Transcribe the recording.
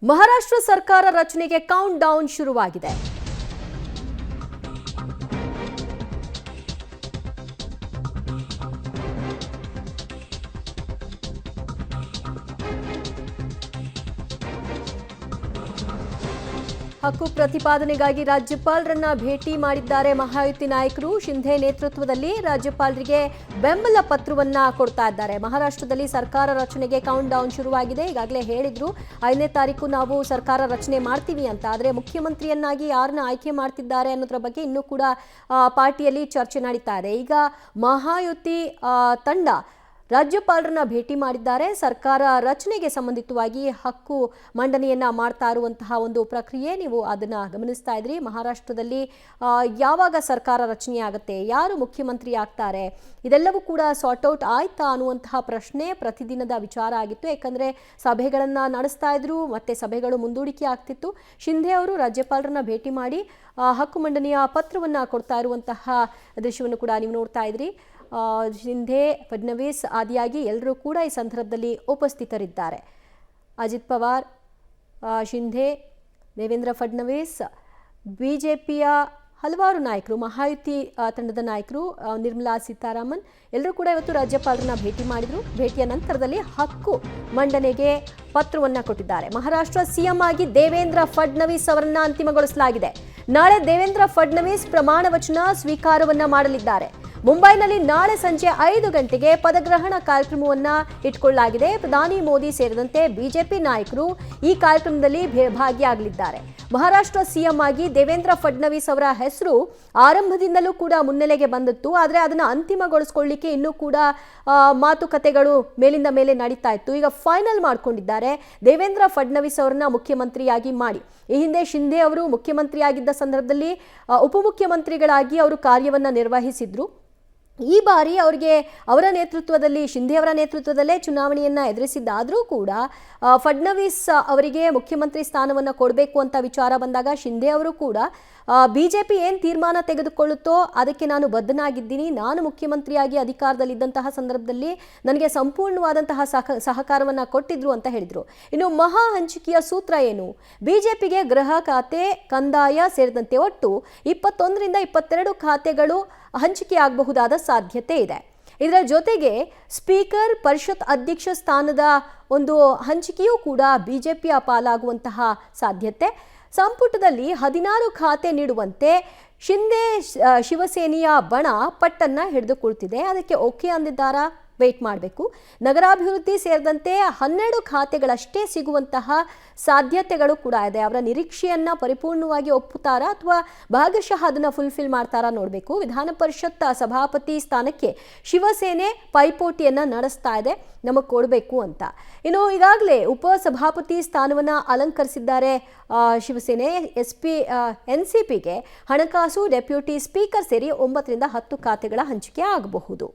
ಮಹಾರಾಷ್ಟ್ರ ಸರ್ಕಾರ ರಚನೆಗೆ count down ಶುರುವಾಗಿದೆ. ಹಕ್ಕು ಪ್ರತಿಪಾದನೆಗಾಗಿ ರಾಜ್ಯಪಾಲರನ್ನ ಭೇಟಿ ಮಾಡಿದ್ದಾರೆ ಮಹಾಯುತಿ ನಾಯಕರು. ಶಿಂಧೆ ನೇತೃತ್ವದಲ್ಲಿ ರಾಜ್ಯಪಾಲರಿಗೆ ಬೆಂಬಲ ಪತ್ರವನ್ನ ಕೊಡ್ತಾ ಇದ್ದಾರೆ. ಮಹಾರಾಷ್ಟ್ರದಲ್ಲಿ ಸರ್ಕಾರ ರಚನೆಗೆ ಕೌಂಟ್ ಡೌನ್ ಶುರುವಾಗಿದೆ. ಈಗಾಗಲೇ ಹೇಳಿದ್ರು 5ನೇ ತಾರೀಕು ನಾವು ಸರ್ಕಾರ ರಚನೆ ಮಾಡ್ತೀವಿ ಅಂತ. ಆದರೆ ಮುಖ್ಯಮಂತ್ರಿಯನ್ನಾಗಿ ಯಾರನ್ನ ಆಯ್ಕೆ ಮಾಡ್ತಿದ್ದಾರೆ ಅನ್ನೋದ್ರ ಬಗ್ಗೆ ಇನ್ನೂ ಕೂಡ ಪಾರ್ಟಿಯಲ್ಲಿ ಚರ್ಚೆ ನಡೀತಾ ಇದೆ. ಈಗ ಮಹಾಯುತಿ ತಂಡ ರಾಜ್ಯಪಾಲರನ್ನ ಭೇಟಿ ಮಾಡಿದ್ದಾರೆ. ಸರ್ಕಾರ ರಚನೆಗೆ ಸಂಬಂಧಿತವಾಗಿ ಹಕ್ಕು ಮಂಡನೆಯನ್ನ ಮಾಡ್ತಾ ಇರುವಂತಹ ಒಂದು ಪ್ರಕ್ರಿಯೆ ನೀವು ಅದನ್ನ ಗಮನಿಸ್ತಾ ಇದ್ರಿ. ಮಹಾರಾಷ್ಟ್ರದಲ್ಲಿ ಯಾವಾಗ ಸರ್ಕಾರ ರಚನೆ ಆಗುತ್ತೆ, ಯಾರು ಮುಖ್ಯಮಂತ್ರಿ ಆಗ್ತಾರೆ, ಇದೆಲ್ಲವೂ ಕೂಡ ಸಾರ್ಟ್ ಔಟ್ ಆಯ್ತಾ ಅನ್ನುವಂತಹ ಪ್ರಶ್ನೆ ಪ್ರತಿದಿನದ ವಿಚಾರ ಆಗಿತ್ತು. ಯಾಕಂದ್ರೆ ಸಭೆಗಳನ್ನ ನಡೆಸ್ತಾ ಇದ್ರು, ಮತ್ತೆ ಸಭೆಗಳು ಮುಂದೂಡಿಕೆ ಆಗ್ತಿತ್ತು. ಶಿಂಧೆ ಅವರು ರಾಜ್ಯಪಾಲರನ್ನ ಭೇಟಿ ಮಾಡಿ ಹಕ್ಕು ಮಂಡನೆಯ ಪತ್ರವನ್ನ ಕೊಡ್ತಾ ಇರುವಂತಹ ದೃಶ್ಯವನ್ನು ಕೂಡ ನೀವು ನೋಡ್ತಾ ಇದ್ರಿ. ಶಿಂಧೆ, ಫಡ್ನವೀಸ್ ಆದಿಯಾಗಿ ಎಲ್ಲರೂ ಕೂಡ ಈ ಸಂದರ್ಭದಲ್ಲಿ ಉಪಸ್ಥಿತರಿದ್ದಾರೆ. ಅಜಿತ್ ಪವಾರ್, ಶಿಂಧೆ, ದೇವೇಂದ್ರ ಫಡ್ನವೀಸ್, ಬಿಜೆಪಿಯ ಹಲವಾರು ನಾಯಕರು, ಮಹಾಯುತಿ ತಂಡದ ನಾಯಕರು, ನಿರ್ಮಲಾ ಸೀತಾರಾಮನ್ ಎಲ್ಲರೂ ಕೂಡ ಇವತ್ತು ರಾಜ್ಯಪಾಲರನ್ನ ಭೇಟಿ ಮಾಡಿದರು. ಭೇಟಿಯ ನಂತರದಲ್ಲಿ ಹಕ್ಕು ಮಂಡನೆಗೆ ಪತ್ರವನ್ನು ಕೊಟ್ಟಿದ್ದಾರೆ. ಮಹಾರಾಷ್ಟ್ರ ಸಿಎಂ ಆಗಿ ದೇವೇಂದ್ರ ಫಡ್ನವೀಸ್ ಅವರನ್ನ ಅಂತಿಮಗೊಳಿಸಲಾಗಿದೆ. ನಾಳೆ ದೇವೇಂದ್ರ ಫಡ್ನವೀಸ್ ಪ್ರಮಾಣ ವಚನ ಸ್ವೀಕಾರವನ್ನ ಮಾಡಲಿದ್ದಾರೆ. ಮುಂಬೈನಲ್ಲಿ ನಾಳೆ ಸಂಜೆ 5 ಗಂಟೆಗೆ ಪದಗ್ರಹಣ ಕಾರ್ಯಕ್ರಮವನ್ನ ಇಟ್ಕೊಳ್ಳಲಾಗಿದೆ. ಪ್ರಧಾನಿ ಮೋದಿ ಸೇರಿದಂತೆ ಬಿಜೆಪಿ ನಾಯಕರು ಈ ಕಾರ್ಯಕ್ರಮದಲ್ಲಿ ಭಾಗಿಯಾಗಲಿದ್ದಾರೆ. ಮಹಾರಾಷ್ಟ್ರ ಸಿಎಂ ಆಗಿ ದೇವೇಂದ್ರ ಫಡ್ನವೀಸ್ ಅವರ ಹೆಸರು ಆರಂಭದಿಂದಲೂ ಕೂಡ ಮುನ್ನೆಲೆಗೆ ಬಂದಿತ್ತು. ಆದರೆ ಅದನ್ನು ಅಂತಿಮಗೊಳಿಸ್ಕೊಳ್ಳಿಕ್ಕೆ ಇನ್ನೂ ಕೂಡ ಮಾತುಕತೆಗಳು ಮೇಲಿಂದ ಮೇಲೆ ನಡೀತಾ ಇತ್ತು. ಈಗ ಫೈನಲ್ ಮಾಡ್ಕೊಂಡಿದ್ದಾರೆ ದೇವೇಂದ್ರ ಫಡ್ನವೀಸ್ ಅವರನ್ನ ಮುಖ್ಯಮಂತ್ರಿಯಾಗಿ ಮಾಡಿ. ಈ ಹಿಂದೆ ಶಿಂಧೆ ಅವರು ಮುಖ್ಯಮಂತ್ರಿಯಾಗಿದ್ದ ಸಂದರ್ಭದಲ್ಲಿ ಉಪಮುಖ್ಯಮಂತ್ರಿಗಳಾಗಿ ಅವರು ಕಾರ್ಯವನ್ನ ನಿರ್ವಹಿಸಿದ್ರು. ಈ ಬಾರಿ ಅವರಿಗೆ ಅವರ ನೇತೃತ್ವದಲ್ಲಿ, ಶಿಂಧೆ ಅವರ ನೇತೃತ್ವದಲ್ಲೇ ಚುನಾವಣೆಯನ್ನ ಎದುರಿಸಿದ್ದಾದರೂ ಕೂಡ ಫಡ್ನವೀಸ್ ಅವರಿಗೆ ಮುಖ್ಯಮಂತ್ರಿ ಸ್ಥಾನವನ್ನು ಕೊಡಬೇಕು ಅಂತ ವಿಚಾರ ಬಂದಾಗ ಶಿಂಧೆ ಅವರು ಕೂಡ ಬಿಜೆಪಿ ಏನು ತೀರ್ಮಾನ ತೆಗೆದುಕೊಳ್ಳುತ್ತೋ ಅದಕ್ಕೆ ನಾನು ಬದ್ಧನಾಗಿದ್ದೀನಿ, ನಾನು ಮುಖ್ಯಮಂತ್ರಿಯಾಗಿ ಅಧಿಕಾರದಲ್ಲಿದ್ದಂತಹ ಸಂದರ್ಭದಲ್ಲಿ ನನಗೆ ಸಂಪೂರ್ಣವಾದಂತಹ ಸಹಕಾರವನ್ನು ಕೊಟ್ಟಿದ್ರು ಅಂತ ಹೇಳಿದರು. ಇನ್ನು ಮಹಾ ಹಂಚಿಕೆಯ ಸೂತ್ರ ಏನು? ಬಿಜೆಪಿಗೆ ಗೃಹ ಖಾತೆ, ಕಂದಾಯ ಸೇರಿದಂತೆ ಒಟ್ಟು 21ರಿಂದ 22 ಖಾತೆಗಳು ಹಂಚಿಕೆ ಆಗಬಹುದಾದ ಸಾಧ್ಯತೆ ಇದೆ. ಇದರ ಜೊತೆಗೆ ಸ್ಪೀಕರ್, ಪರಿಷತ್ ಅಧ್ಯಕ್ಷ ಸ್ಥಾನದ ಒಂದು ಹಂಚಿಕೆಯೂ ಕೂಡ ಬಿಜೆಪಿಯ ಪಾಲಾಗುವಂತಹ ಸಾಧ್ಯತೆ. ಸಂಪುಟದಲ್ಲಿ 16 ಖಾತೆ ನೀಡುವಂತೆ ಶಿಂಧೆ ಶಿವಸೇನೆಯ ಬಣ ಪಟ್ಟನ್ನ ಹಿಡಿದುಕೊಳ್ತಿದೆ. ಅದಕ್ಕೆ ಓಕೆ ಅಂದಿದ್ದಾರಾ? ವೇಟ್ ಮಾಡಬೇಕು. ನಗರಾಭಿವೃದ್ಧಿ ಸೇರಿದಂತೆ 12 ಖಾತೆಗಳಷ್ಟೇ ಸಿಗುವಂತಹ ಸಾಧ್ಯತೆಗಳು ಕೂಡ ಇದೆ. ಅವರ ನಿರೀಕ್ಷೆಯನ್ನ ಪರಿಪೂರ್ಣವಾಗಿ ಒಪ್ಪುತ್ತಾರಾ ಅಥವಾ ಭಾಗಶಃ ಅದನ್ನ ಫುಲ್ಫಿಲ್ ಮಾಡ್ತಾರಾ ನೋಡಬೇಕು. ವಿಧಾನ ಪರಿಷತ್ ಸಭಾಪತಿ ಸ್ಥಾನಕ್ಕೆ ಶಿವಸೇನೆ ಪೈಪೋಟಿಯನ್ನ ನಡೆಸ್ತಾ ಇದೆ, ನಮಗೆ ಕೊಡಬೇಕು ಅಂತ. ಇನ್ನು ಈಗಾಗಲೇ ಉಪಸಭಾಪತಿ ಸ್ಥಾನವನ್ನ ಅಲಂಕರಿಸಿದ್ದಾರೆ ಶಿವಸೇನೆ. ಎನ್ಸಿಪಿಗೆ ಹಣಕಾಸು, ಡೆಪ್ಯೂಟಿ ಸ್ಪೀಕರ್ ಸೇರಿ 9ರಿಂದ 10 ಖಾತೆಗಳ ಹಂಚಿಕೆ ಆಗಬಹುದು.